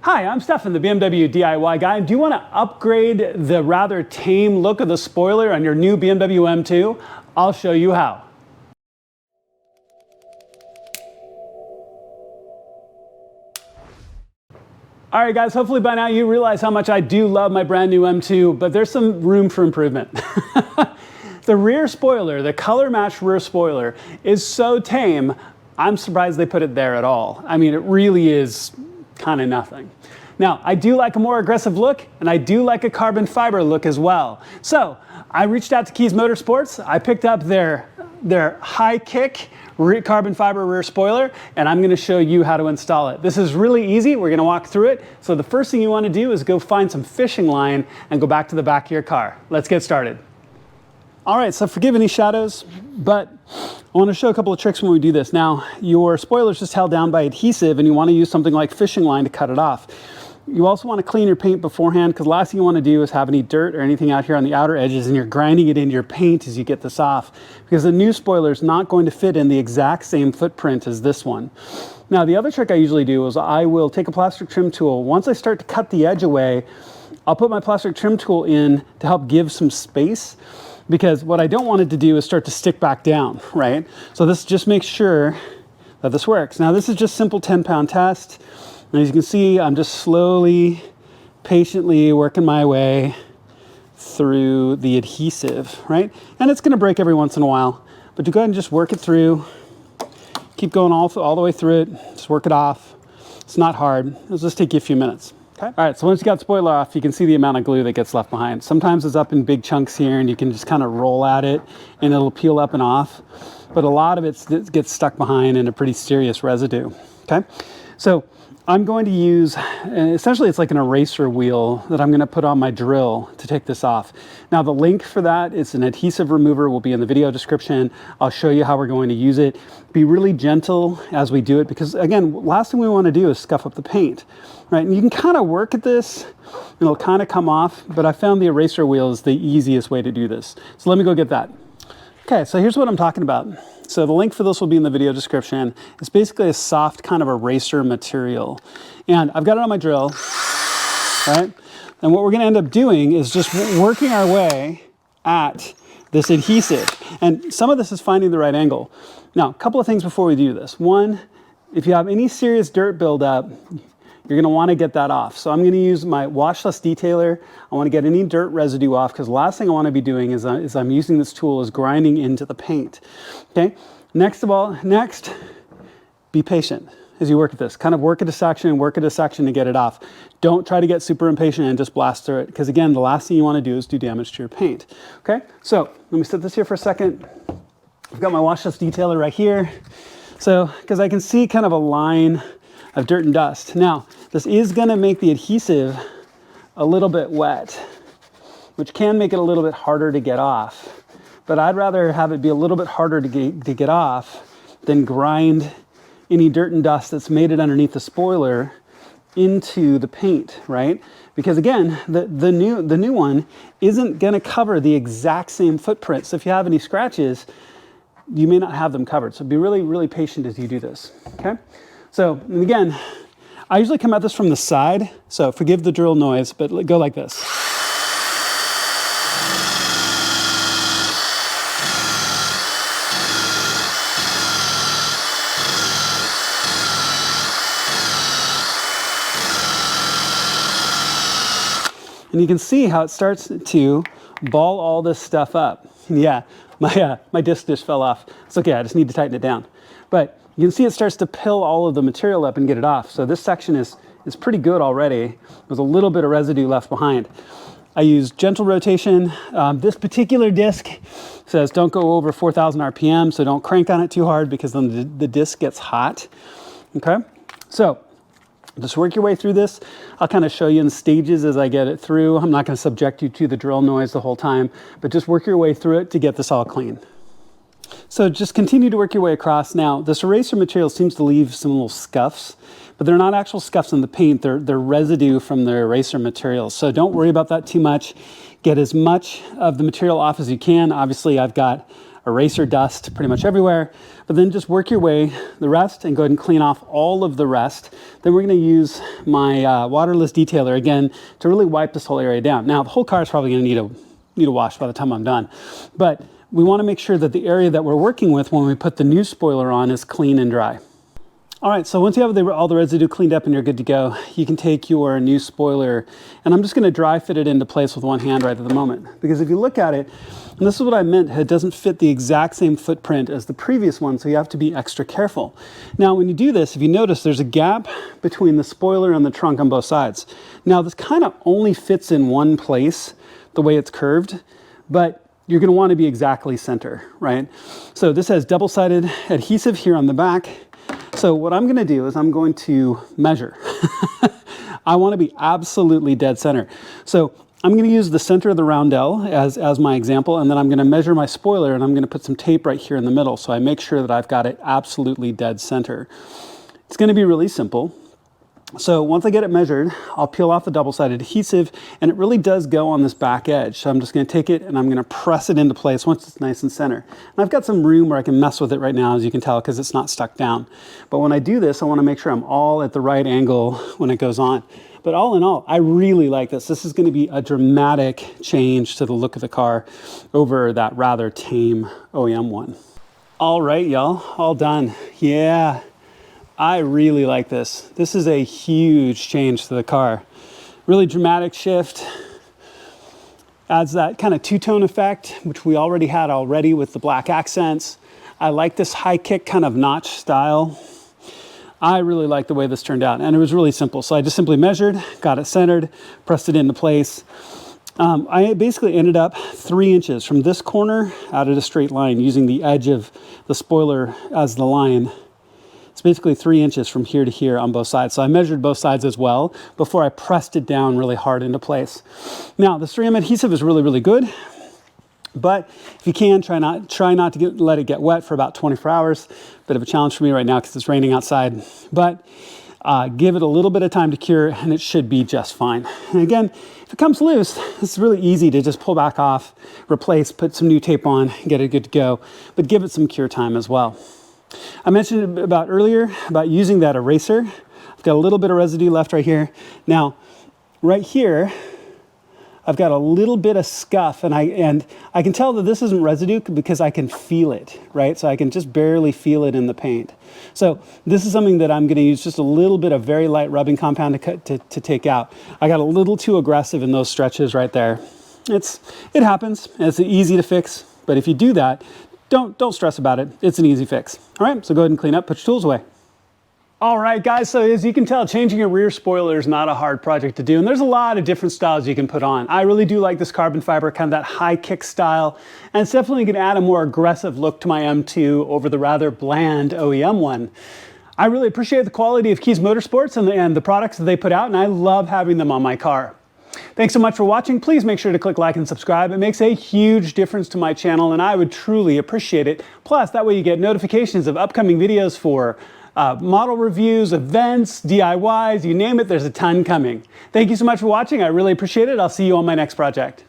Hi, I'm Stefan, the BMW DIY guy. Do you want to upgrade the rather tame look of the spoiler on your new BMW M2? I'll show you how. All right, guys, hopefully by now you realize how much I do love my brand new M2, but there's some room for improvement. The rear spoiler, the color matched rear spoiler, is so tame, I'm surprised they put it there at all. I mean, it really is kind of nothing. Now, I do like a more aggressive look, and I do like a carbon fiber look as well. So I reached out to Kies Motorsports. I picked up their high kick carbon fiber rear spoiler, and I'm going to show you how to install it. This is really easy. We're going to walk through it. So the first thing you want to do is go find some fishing line and go back to the back of your car. Let's get started. All right, so forgive any shadows, but I want to show a couple of tricks when we do this. Now, your spoiler is just held down by adhesive, and you want to use something like fishing line to cut it off. You also want to clean your paint beforehand, because the last thing you want to do is have any dirt or anything out here on the outer edges, and you're grinding it into your paint as you get this off, because the new spoiler is not going to fit in the exact same footprint as this one. Now, the other trick I usually do is I will take a plastic trim tool. Once I start to cut the edge away, I'll put my plastic trim tool in to help give some space, because what I don't want it to do is start to stick back down, right? So this just makes sure that this works. Now, this is just simple 10-pound test. And as you can see, I'm just slowly, patiently working my way through the adhesive, right? And it's going to break every once in a while, but to go ahead and just work it through. Keep going all the way through it. Just work it off. It's not hard. It'll just take you a few minutes. Okay. All right, so once you got the spoiler off, you can see the amount of glue that gets left behind. Sometimes it's up in big chunks here, and you can just kind of roll at it, and it'll peel up and off. But a lot of it gets stuck behind in a pretty serious residue. Okay, so I'm going to use, essentially it's like an eraser wheel that I'm going to put on my drill to take this off. Now the link for that is an adhesive remover, will be in the video description. I'll show you how we're going to use it. Be really gentle as we do it, because again, last thing we want to do is scuff up the paint, right? And you can kind of work at this and it'll kind of come off, but I found the eraser wheel is the easiest way to do this. So let me go get that. Okay, so here's what I'm talking about. So the link for this will be in the video description. It's basically a soft kind of eraser material. And I've got it on my drill, right? And what we're gonna end up doing is just working our way at this adhesive. And some of this is finding the right angle. Now, a couple of things before we do this. One, if you have any serious dirt buildup, you're going to want to get that off. So I'm going to use my washless detailer. I want to get any dirt residue off, because the last thing I want to be doing is I'm using this tool is grinding into the paint. Okay. Next, be patient as you work at this. Kind of work at a section to get it off. Don't try to get super impatient and just blast through it, because again, the last thing you want to do is do damage to your paint. Okay. So let me set this here for a second. I've got my washless detailer right here. So, because I can see kind of a line of dirt and dust. Now, this is going to make the adhesive a little bit wet, which can make it a little bit harder to get off. But I'd rather have it be a little bit harder to get off than grind any dirt and dust that's made it underneath the spoiler into the paint, right? Because again, the new one isn't going to cover the exact same footprint. So if you have any scratches, you may not have them covered. So be really, really patient as you do this, okay? So, and again, I usually come at this from the side, so forgive the drill noise, but go like this. And you can see how it starts to ball all this stuff up. Yeah, my disc just fell off. It's okay, I just need to tighten it down. But you can see it starts to pill all of the material up and get it off. So this section is pretty good already. There's a little bit of residue left behind. I use gentle rotation. This particular disc says don't go over 4,000 RPM, so don't crank on it too hard, because then the disc gets hot. Okay, so just work your way through this. I'll kind of show you in stages as I get it through. I'm not going to subject you to the drill noise the whole time, but just work your way through it to get this all clean. So just continue to work your way across. Now, this eraser material seems to leave some little scuffs, but they're not actual scuffs in the paint. They're residue from the eraser material. So don't worry about that too much. Get as much of the material off as you can. Obviously, I've got eraser dust pretty much everywhere, but then just work your way the rest and go ahead and clean off all of the rest. Then we're going to use my waterless detailer again to really wipe this whole area down. Now the whole car is probably going to need a wash by the time I'm done, but we want to make sure that the area that we're working with when we put the new spoiler on is clean and dry. All right, so once you have all the residue cleaned up and you're good to go, you can take your new spoiler, and I'm just going to dry fit it into place with one hand right at the moment. Because if you look at it, and this is what I meant, it doesn't fit the exact same footprint as the previous one, so you have to be extra careful. Now, when you do this, if you notice, there's a gap between the spoiler and the trunk on both sides. Now, this kind of only fits in one place, the way it's curved, but you're going to want to be exactly center, right? So this has double-sided adhesive here on the back. So what I'm going to do is I'm going to measure. I want to be absolutely dead center. So I'm going to use the center of the roundel as my example, and then I'm going to measure my spoiler, and I'm going to put some tape right here in the middle so I make sure that I've got it absolutely dead center. It's going to be really simple. So once I get it measured, I'll peel off the double-sided adhesive, and it really does go on this back edge. So I'm just going to take it and I'm going to press it into place once it's nice and center. And I've got some room where I can mess with it right now, as you can tell, because it's not stuck down. But when I do this, I want to make sure I'm all at the right angle when it goes on. But all in all, I really like this. This is going to be a dramatic change to the look of the car over that rather tame OEM one. All right, y'all, all done. Yeah. I really like this. This is a huge change to the car. Really dramatic shift. Adds that kind of two-tone effect, which we already had with the black accents. I like this high kick kind of notch style. I really like the way this turned out, and it was really simple. So I just simply measured, got it centered, pressed it into place. I basically ended up 3 inches from this corner out at a straight line using the edge of the spoiler as the line. It's basically 3 inches from here to here on both sides. So I measured both sides as well before I pressed it down really hard into place. Now, the 3M adhesive is really, really good, but if you can, try not to let it get wet for about 24 hours. Bit of a challenge for me right now because it's raining outside, but give it a little bit of time to cure and it should be just fine. And again, if it comes loose, it's really easy to just pull back off, replace, put some new tape on, get it good to go, but give it some cure time as well. I mentioned earlier about using that eraser. I've got a little bit of residue left right here. Now, right here, I've got a little bit of scuff, and I can tell that this isn't residue because I can feel it, right? So I can just barely feel it in the paint. So this is something that I'm going to use just a little bit of very light rubbing compound to take out. I got a little too aggressive in those stretches right there. It happens. It's easy to fix, but if you do that, don't stress about it. It's an easy fix. All right, so go ahead and clean up, put your tools away. All right, guys, so as you can tell, changing a rear spoiler is not a hard project to do, and there's a lot of different styles you can put on. I really do like this carbon fiber, kind of that high kick style, and it's definitely going to add a more aggressive look to my M2 over the rather bland OEM one. I really appreciate the quality of Kies Motorsports and the products that they put out, and I love having them on my car. Thanks so much for watching. Please make sure to click like and subscribe. It makes a huge difference to my channel, and I would truly appreciate it. Plus, that way you get notifications of upcoming videos for model reviews, events, DIYs, you name it, there's a ton coming. Thank you so much for watching. I really appreciate it. I'll see you on my next project.